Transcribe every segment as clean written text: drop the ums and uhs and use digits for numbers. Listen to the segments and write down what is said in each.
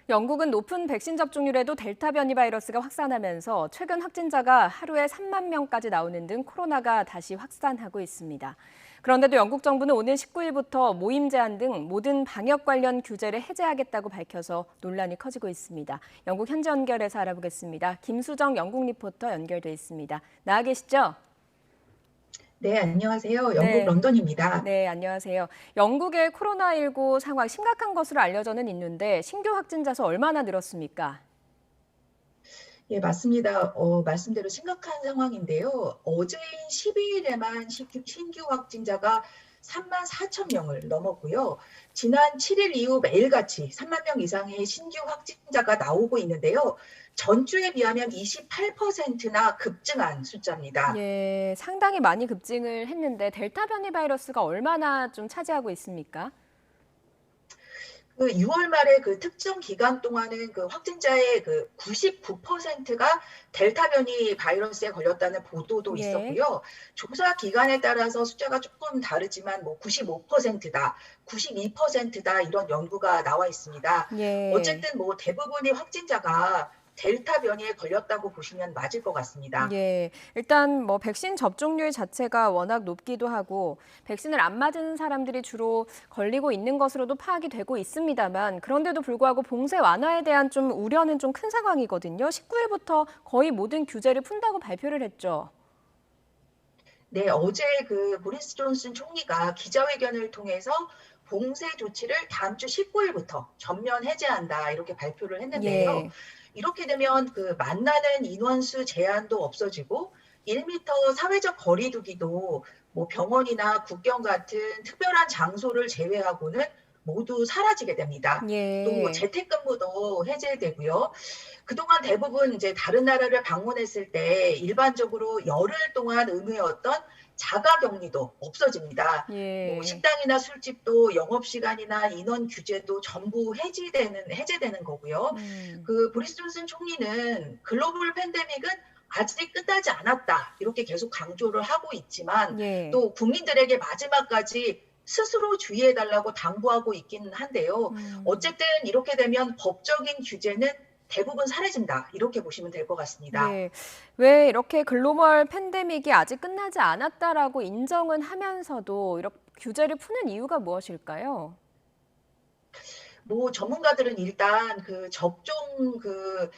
영국은 높은 백신 접종률에도 델타 변이 바이러스가 확산하면서 최근 확진자가 하루에 3만 명까지 나오는 등 코로나가 다시 확산하고 있습니다. 그런데도 영국 정부는 오늘 19일부터 모임 제한 등 모든 방역 관련 규제를 해제하겠다고 밝혀서 논란이 커지고 있습니다. 영국 현지 연결해서 알아보겠습니다. 김수정 영국 리포터 연결돼 있습니다. 나와 계시죠? 네, 안녕하세요. 영국 네. 런던입니다. 네, 안녕하세요. 영국의 코로나19 상황 심각한 것으로 알려져는 있는데 신규 확진자 수 얼마나 늘었습니까? 예, 맞습니다. 말씀대로 심각한 상황인데요. 어제인 12일에만 신규 확진자가 3만 4천 명을 넘었고요. 지난 7일 이후 매일같이 3만 명 이상의 신규 확진자가 나오고 있는데요. 전주에 비하면 28%나 급증한 숫자입니다. 예, 상당히 많이 급증을 했는데 델타 변이 바이러스가 얼마나 좀 차지하고 있습니까? 그 6월 말에 그 특정 기간 동안은 그 확진자의 그 99%가 델타 변이 바이러스에 걸렸다는 보도도 예. 있었고요. 조사 기간에 따라서 숫자가 조금 다르지만 뭐 95%다, 92%다 이런 연구가 나와 있습니다. 예. 어쨌든 뭐 대부분의 확진자가 델타 변이에 걸렸다고 보시면 맞을 것 같습니다. 예. 일단 뭐 백신 접종률 자체가 워낙 높기도 하고 백신을 안 맞은 사람들이 주로 걸리고 있는 것으로도 파악이 되고 있습니다만 그런데도 불구하고 봉쇄 완화에 대한 좀 우려는 좀 큰 상황이거든요. 19일부터 거의 모든 규제를 푼다고 발표를 했죠. 네, 어제 그 보리스 존슨 총리가 기자회견을 통해서 봉쇄 조치를 다음 주 19일부터 전면 해제한다 이렇게 발표를 했는데요. 예. 이렇게 되면 그 만나는 인원수 제한도 없어지고 1미터 사회적 거리 두기도 뭐 병원이나 국경 같은 특별한 장소를 제외하고는 모두 사라지게 됩니다. 또 예. 재택근무도 해제되고요. 그동안 대부분 이제 다른 나라를 방문했을 때 일반적으로 열흘 동안 의무였던 자가 격리도 없어집니다. 뭐 예. 식당이나 술집도 영업시간이나 인원 규제도 전부 해제되는 거고요. 음. 그 보리스 존슨 총리는 글로벌 팬데믹은 아직 끝나지 않았다. 이렇게 계속 강조를 하고 있지만 예. 또 국민들에게 마지막까지 스스로 주의해 달라고 당부하고 있기는 한데요. 음. 어쨌든 이렇게 되면 법적인 규제는 대부분 사라진다. 이렇게 보시면 될 것 같습니다. 예. 왜 이렇게 글로벌 팬데믹이 아직 끝나지 않았다라고 인정은 하면서도 이렇게 규제를 푸는 이유가 무엇일까요? 뭐 전문가들은 일단 접종 그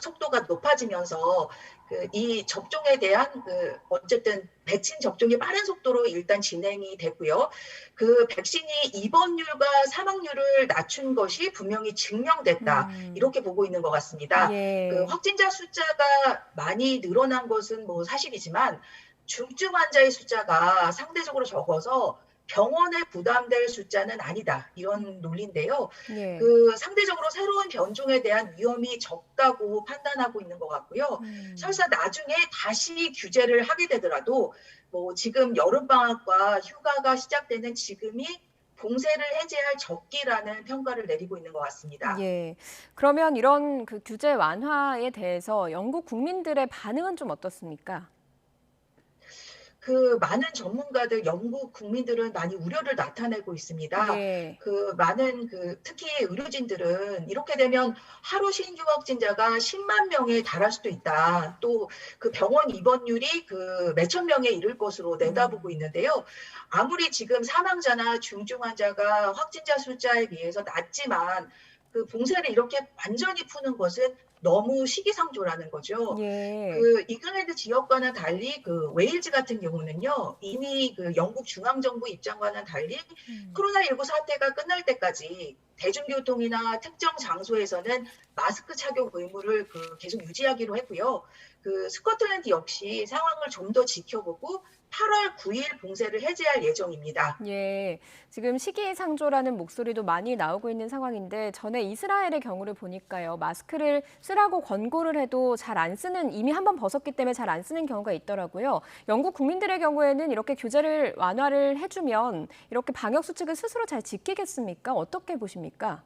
속도가 높아지면서 그 이 접종에 대한 그 어쨌든 백신 접종이 빠른 속도로 일단 진행이 됐고요. 그 백신이 입원율과 사망률을 낮춘 것이 분명히 증명됐다. 음. 이렇게 보고 있는 것 같습니다. 그 예. 확진자 숫자가 많이 늘어난 것은 뭐 사실이지만 중증 환자의 숫자가 상대적으로 적어서 병원에 부담될 숫자는 아니다. 이런 논리인데요. 예. 그 상대적으로 새로운 변종에 대한 위험이 적다고 판단하고 있는 것 같고요. 음. 설사 나중에 다시 규제를 하게 되더라도 뭐 지금 여름방학과 휴가가 시작되는 지금이 봉쇄를 해제할 적기라는 평가를 내리고 있는 것 같습니다. 예. 그러면 이런 그 규제 완화에 대해서 영국 국민들의 반응은 좀 어떻습니까? 그 많은 전문가들, 영국 국민들은 많이 우려를 나타내고 있습니다. 예. 그 많은 특히 의료진들은 이렇게 되면 하루 신규 확진자가 10만 명에 달할 수도 있다. 또 그 병원 입원율이 그 몇천 명에 이를 것으로 내다보고 음. 있는데요. 아무리 지금 사망자나 중증 환자가 확진자 숫자에 비해서 낮지만 그 봉쇄를 이렇게 완전히 푸는 것은 너무 시기상조라는 거죠. 예. 그 잉글랜드 지역과는 달리 그 웨일즈 같은 경우는요, 이미 그 영국 중앙정부 입장과는 달리 음. 코로나19 사태가 끝날 때까지 대중교통이나 특정 장소에서는 마스크 착용 의무를 그 계속 유지하기로 했고요. 그 스코틀랜드 역시 상황을 좀 더 지켜보고 8월 9일 봉쇄를 해제할 예정입니다. 예. 지금 시기상조라는 목소리도 많이 나오고 있는 상황인데 전에 이스라엘의 경우를 보니까요. 마스크를 쓰라고 권고를 해도 잘 안 쓰는 이미 한번 벗었기 때문에 잘 안 쓰는 경우가 있더라고요. 영국 국민들의 경우에는 이렇게 규제를 완화를 해주면 이렇게 방역 수칙을 스스로 잘 지키겠습니까? 어떻게 보십니까?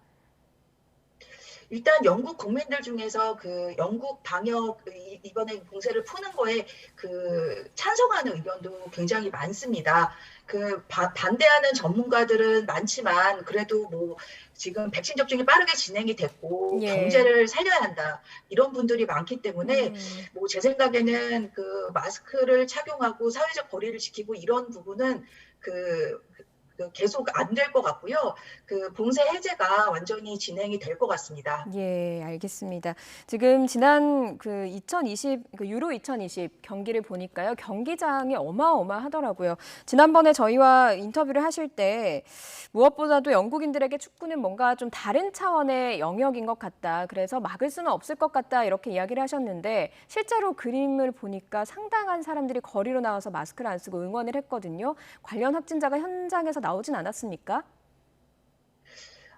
일단 영국 국민들 중에서 그 영국 방역 이번에 봉쇄를 푸는 거에 그 찬성하는 의견도 굉장히 많습니다. 그 반대하는 전문가들은 많지만 그래도 뭐 지금 백신 접종이 빠르게 진행이 됐고 예. 경제를 살려야 한다 이런 분들이 많기 때문에 음. 뭐 제 생각에는 그 마스크를 착용하고 사회적 거리를 지키고 이런 부분은 그 계속 안 될 것 같고요. 그 봉쇄 해제가 완전히 진행이 될 것 같습니다. 예, 알겠습니다. 지금 지난 그 2020, 그 유로 2020 경기를 보니까요. 경기장이 어마어마하더라고요. 지난번에 저희와 인터뷰를 하실 때 무엇보다도 영국인들에게 축구는 뭔가 좀 다른 차원의 영역인 것 같다. 그래서 막을 수는 없을 것 같다. 이렇게 이야기를 하셨는데 실제로 그림을 보니까 상당한 사람들이 거리로 나와서 마스크를 안 쓰고 응원을 했거든요. 관련 확진자가 현장에서 나오진 않았습니까?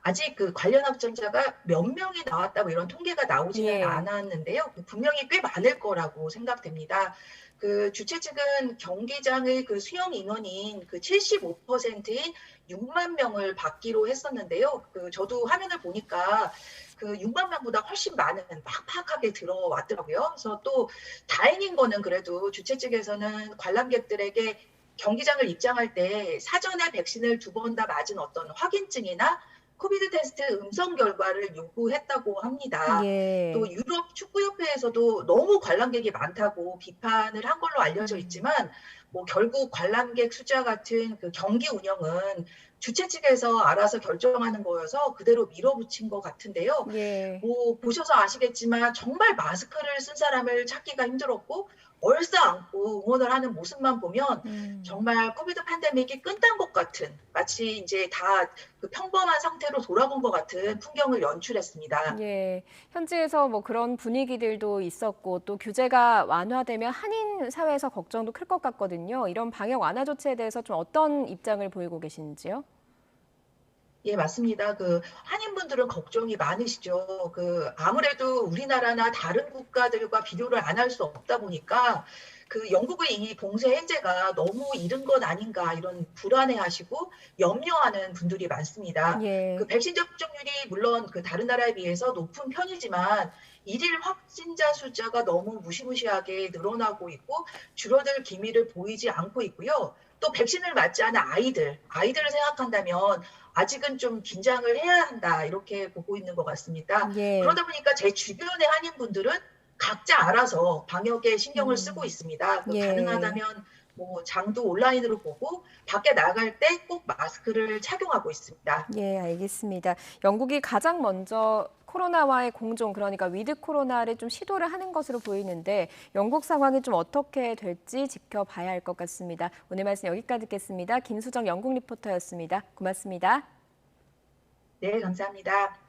아직 그 관련 확진자가 몇 명이 나왔다 뭐 이런 통계가 나오지는 예. 않았는데요. 분명히 꽤 많을 거라고 생각됩니다. 그 주최 측은 경기장의 그 수용 인원인 그 75%인 6만 명을 받기로 했었는데요. 그 저도 화면을 보니까 그 6만 명보다 훨씬 많은 팍팍하게 들어왔더라고요. 그래서 또 다행인 거는 그래도 주최 측에서는 관람객들에게 경기장을 입장할 때 사전에 백신을 2번 다 맞은 어떤 확인증이나 코비드 테스트 음성 결과를 요구했다고 합니다. 또 예. 유럽 축구협회에서도 너무 관람객이 많다고 비판을 한 걸로 알려져 음. 있지만 뭐 결국 관람객 숫자 같은 그 경기 운영은 주최 측에서 알아서 결정하는 거여서 그대로 밀어붙인 것 같은데요. 예. 뭐 보셔서 아시겠지만 정말 마스크를 쓴 사람을 찾기가 힘들었고 얼싸안고 응원을 하는 모습만 보면 음. 정말 코비드 팬데믹이 끝난 것 같은 마치 이제 다 그 평범한 상태로 돌아온 것 같은 풍경을 연출했습니다. 예. 현지에서 뭐 그런 분위기들도 있었고 또 규제가 완화되면 한인 사회에서 걱정도 클 것 같거든요. 이런 방역 완화 조치에 대해서 좀 어떤 입장을 보이고 계신지요? 예, 맞습니다. 그 한인분들은 걱정이 많으시죠. 그 아무래도 우리나라나 다른 국가들과 비교를 안 할 수 없다 보니까 그 영국의 이 봉쇄 해제가 너무 이른 것 아닌가 이런 불안해하시고 염려하는 분들이 많습니다. 그 예. 백신 접종률이 물론 그 다른 나라에 비해서 높은 편이지만 일일 확진자 숫자가 너무 무시무시하게 늘어나고 있고 줄어들 기미를 보이지 않고 있고요. 또 백신을 맞지 않은 아이들을 생각한다면 아직은 좀 긴장을 해야 한다 이렇게 보고 있는 것 같습니다. 예. 그러다 보니까 제 주변의 한인분들은 각자 알아서 방역에 신경을 쓰고 음. 있습니다. 그 예. 가능하다면 뭐 장도 온라인으로 보고 밖에 나갈 때 꼭 마스크를 착용하고 있습니다. 예, 알겠습니다. 영국이 가장 먼저 코로나와의 공존, 그러니까 위드 코로나를 좀 시도를 하는 것으로 보이는데 영국 상황이 좀 어떻게 될지 지켜봐야 할 것 같습니다. 오늘 말씀 여기까지 듣겠습니다. 김수정 영국 리포터였습니다. 고맙습니다. 네, 감사합니다.